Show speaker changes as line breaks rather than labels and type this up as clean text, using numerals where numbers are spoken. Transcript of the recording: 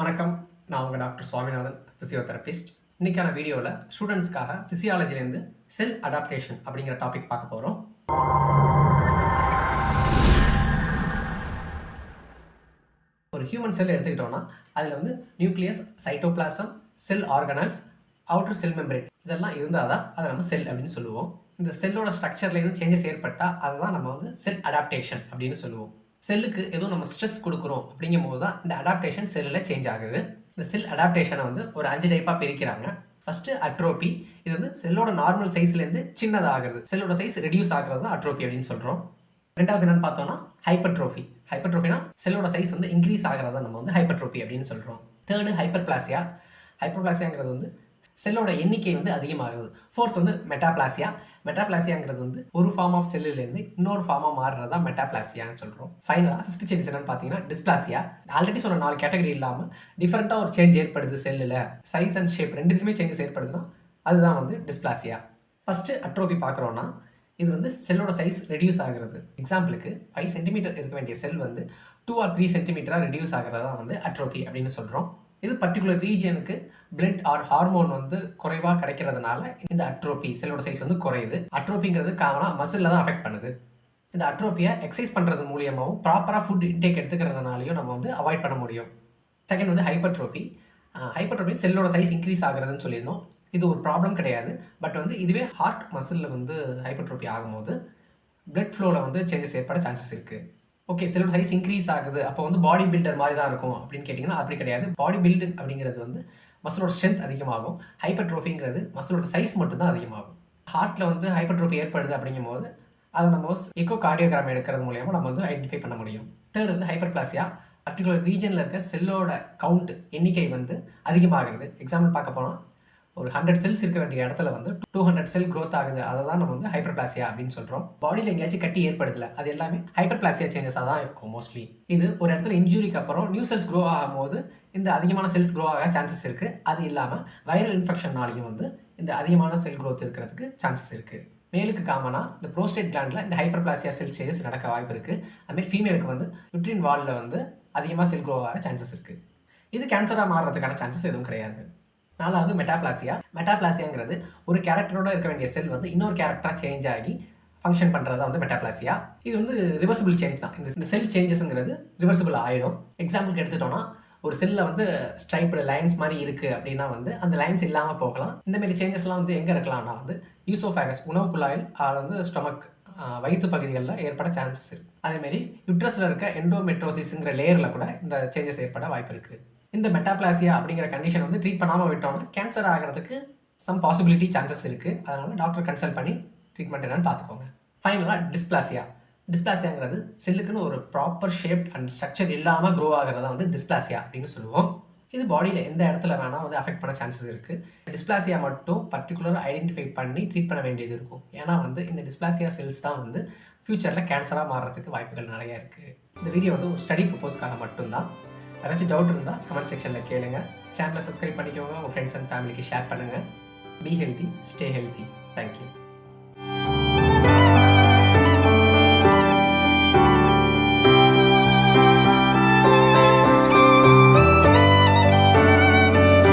வணக்கம், நான் உங்கள் டாக்டர் சுவாமிநாதன், ஃபிசியோதெரபிஸ்ட். இன்னைக்கான வீடியோவில் ஸ்டூடெண்ட்ஸ்க்காக ஃபிசியாலஜிலேருந்து செல் அடாப்டேஷன் அப்படிங்கிற டாபிக் பார்க்க போகிறோம். ஒரு ஹியூமன் செல் எடுத்துக்கிட்டோம்னா அதில் வந்து நியூக்ளியஸ், சைட்டோபிளாசம், செல் ஆர்கனல்ஸ், அவுட்டர் செல் மெம்பரேன் இதெல்லாம் இருந்தால் தான் அதை நம்ம செல் அப்படின்னு சொல்லுவோம். இந்த செல்லோட ஸ்ட்ரக்சரில் எதுவும் சேஞ்சஸ் ஏற்பட்டால் அதை தான் நம்ம வந்து செல் அடாப்டேஷன் அப்படின்னு சொல்லுவோம். செல்லுக்கு எதுவும் நம்ம ஸ்ட்ரெஸ் கொடுக்குறோம் அப்படிங்கும் போது தான் இந்த அடாப்டேஷன் செல்லில் சேஞ்ச் ஆகுது. இந்த செல் அடாப்டேஷனை வந்து ஒரு 5 டைப்பாக பிரிக்கிறாங்க. First atrophy. இது வந்து செல்லோட நார்மல் சைஸ்லேருந்து சின்னதாகிறது, செல்லோட சைஸ் ரெடியூஸ் ஆகிறது தான் அட்ரோபி அப்படின்னு சொல்கிறோம். ரெண்டாவது என்னன்னு பார்த்தோம்னா ஹைப்பர்ட்ரோபி. ஹைப்பர்ட்ரோபினா செல்லோட சைஸ் வந்து இன்க்ரீஸ் ஆகிறத நம்ம வந்து ஹைப்பர்ட்ரோபி அப்படின்னு சொல்கிறோம். தேர்டு ஹைப்பர்பிளாசியா. ஹைப்பர்பிளாசியாங்கிறது வந்து செல்லோட எண்ணிக்கை வந்து அதிகமாகுது. ஃபோர்த் வந்து மெட்டாபிளாசியா. மெட்டாபிளாசியாங்கிறது வந்து ஒரு ஃபார்ம் ஆஃப் செல்லுலேருந்து இன்னொரு ஃபார்மாக மாறுறதா மெட்டாபிளாசியான்னு சொல்கிறோம். ஃபைனலாக ஃபிஃப்த் சேஞ்சஸ் என்னன்னு பார்த்தீங்கன்னா டிஸ்பிளாசியா. ஆல்ரெடி சொன்ன 4 கேட்டகரி இல்லாமல் டிஃப்ரெண்ட்டாக ஒரு சேஞ்ச் ஏற்படுது செல்லில், சைஸ் அண்ட் ஷேப் ரெண்டுத்துமே சேஞ்சஸ் ஏற்படுதுன்னா அதுதான் வந்து டிஸ்பிளாசியா. ஃபஸ்ட்டு அட்ரோபி பார்க்குறோன்னா இது வந்து செல்லோட சைஸ் ரெடியூஸ் ஆகிறது. எக்ஸாம்பிளுக்கு 5 சென்டிமீட்டர் இருக்க வேண்டிய செல் வந்து 2 or 3 சென்டிமீட்டராக ரெடியூஸ் ஆகிறதா வந்து அட்ரோபி அப்படின்னு சொல்கிறோம். இது பர்டிகுலர் ரீஜனுக்கு பிளட் ஆர் ஹார்மோன் வந்து குறைவாக கிடைக்கிறதுனால இந்த அட்ரோபி செல்லோட சைஸ் வந்து குறையுது. அட்ரோபிங்கிறது காமனாக மசிலில் தான் அஃபெக்ட் பண்ணுது. இந்த அட்ரோப்பியை எக்ஸசைஸ் பண்ணுறது மூலியமாகவும் ப்ராப்பராக ஃபுட் இன்டேக் எடுத்துக்கிறதுனாலையும் நம்ம வந்து அவாய்ட் பண்ண முடியும். செகண்ட் வந்து ஹைப்பர்ட்ரோபி. ஹைப்பர்ட்ரோபி செல்லோட சைஸ் இன்க்ரீஸ் ஆகுறதுன்னு சொல்லியிருந்தோம். இது ஒரு ப்ராப்ளம் கிடையாது. பட் வந்து இதுவே ஹார்ட் மசிலில் வந்து ஹைப்பர்ட்ரோபி ஆகும்போது பிளட் ஃப்ளோவில் வந்து சேஞ்சஸ் ஏற்பட சான்சஸ் இருக்குது. ஓகே, செல்லோட சைஸ் இன்க்ரீஸ் ஆகுது, அப்போ வந்து பாடி பில்டர் மாதிரி தான் இருக்கும் அப்படின்னு கேட்டிங்கன்னா அப்படி கிடையாது. பாடி பில்டு அப்படிங்கிறது வந்து மசிலோட ஸ்ட்ரென்த் அதிகமாகும். ஹைப்பர்ட்ரோஃபிங்கிறது மசிலோட சைஸ் மட்டும்தான் அதிகமாகும். ஹார்ட்டில் வந்து ஹைப்பர்ட்ரோஃபி ஏற்படுது அப்படிங்கும் போது அதை நம்ம எக்கோ கார்டியோகிராம் எடுக்கிறது மூலியமாக நம்ம வந்து ஐடென்டிஃபை பண்ண முடியும். தேர்ட் வந்து ஹைப்பர்பிளாசியா. பர்டிகுலர் ரீஜனில் இருக்க செல்லோட கவுண்ட் எண்ணிக்கை வந்து அதிகமாகிறது. எக்ஸாம்பிள் பார்க்க போனால் ஒரு 100 செல்ஸ் இருக்க வேண்டிய இடத்துல வந்து 200 செல் க்ரோத் ஆகுது, அதை தான் நம்ம வந்து ஹைப்பர்பிளாசியா அப்படின்னு சொல்கிறோம். பாடியில் எங்கேயாச்சும் கட்டி ஏற்படுத்தல, அது எல்லாமே ஹைப்பர்பிளாசியா சேஞ்சஸாக தான் இருக்கும் மோஸ்ட்லி. இது ஒரு இடத்துல இன்ஜுரிக்கு அப்புறம் நியூ செல்ஸ் க்ரோ ஆகும்போது இந்த அதிகமான செல்ஸ் க்ரோ ஆக சான்சஸ் இருக்குது. அது இல்லாமல் வைரல் இன்ஃபெக்ஷன்னாலையும் வந்து இந்த அதிகமான செல் க்ரோத் இருக்கிறதுக்கு சான்சஸ் இருக்குது. மேலுக்கு காமனாக இந்த ப்ரோஸ்டேட் கிளாண்டில் இந்த ஹைப்பர்பிளாசியா செல் சேஞ்சஸ் நடக்க வாய்ப்பு இருக்குது. அதுமாதிரி ஃபீமேலுக்கு வந்து யூட்ரின் வாலில் வந்து அதிகமாக செல் க்ரோ ஆக சான்சஸ் இருக்குது. இது கேன்சராக மாறுறதுக்கான சான்சஸ் எதுவும் கிடையாது. நாலாவது மெட்டாபிளாசியா. மெட்டாபிளாசியாங்கிறது ஒரு கேரக்டரோட இருக்க வேண்டிய செல் வந்து இன்னொரு கேரக்டராக சேஞ்ச் ஆகி ஃபங்க்ஷன் பண்ணுறது வந்து மெட்டாபிளாசியா. இது வந்து ரிவர்சிபிள் சேஞ்ச் தான். இந்த செல் சேஞ்சஸ்ங்கிறது ரிவர்சிபிள் ஆகிடும். எக்ஸாம்பிளுக்கு எடுத்துட்டோம்னா ஒரு செல்லில் வந்து ஸ்ட்ரைப்டு லைன்ஸ் மாதிரி இருக்குது அப்படின்னா வந்து அந்த லைன்ஸ் இல்லாமல் போகலாம். இந்தமாரி சேஞ்சஸ்லாம் வந்து எங்கே இருக்கலாம்னா வந்து யூசோஃபேகஸ் உணவு குழாயில் வந்து ஸ்டொமக் வயிற்று பகுதிகளில் ஏற்பட சான்சஸ் இருக்குது. அதேமாரி யுட்ரஸில் இருக்க எண்டோமெட்ரோசிஸ்ங்கிற லேயரில் கூட இந்த சேஞ்சஸ் ஏற்பட வாய்ப்பு இருக்குது. இந்த மெட்டாபிளாசியா அப்படிங்கிற கண்டிஷன் வந்து ட்ரீட் பண்ணாமல் விட்டோம்னா கேன்சர் ஆகிறதுக்கு சம் பாசிபிலிட்டி சான்சஸ் இருக்குது. அதனால் டாக்டர் கன்சல்ட் பண்ணி ட்ரீட்மெண்ட் என்னன்னு பார்த்துக்கோங்க. ஃபைனலாக டிஸ்பிளாசியா. டிஸ்பிளாசியாங்கிறது செல்லுக்குன்னு ஒரு ப்ராப்பர் ஷேப் அண்ட் ஸ்ட்ரக்சர் இல்லாமல் க்ரோ ஆகிறத வந்து டிஸ்பிளாசியா அப்படின்னு சொல்லுவோம். இது பாடியில் எந்த இடத்துல வேணால் வந்து அஃபெக்ட் பண்ண சான்சஸ் இருக்குது. டிஸ்பிளாசியா மட்டும் பர்டிகுலராக ஐடென்டிஃபை பண்ணி ட்ரீட் பண்ண வேண்டியது இருக்கும். ஏன்னா வந்து இந்த டிஸ்பிளாசியா செல்ஸ் தான் வந்து ஃப்யூச்சரில் கேன்சராக மாறுறதுக்கு வாய்ப்புகள் நிறையா இருக்குது. இந்த வீடியோ வந்து ஒரு ஸ்டடி ப்ரப்போஸ்க்காக மட்டும்தான். ஏதாச்சும் டவுட் இருந்தால் கமெண்ட் செக்ஷனில் கேளுங்க. சேனலை சப்ஸ்கிரைப் பண்ணிக்கோங்க, உங்கள் ஃப்ரெண்ட்ஸ் அண்ட் ஃபேமிலிக்கு ஷேர் பண்ணுங்கள். B healthy, stay healthy. Thank you.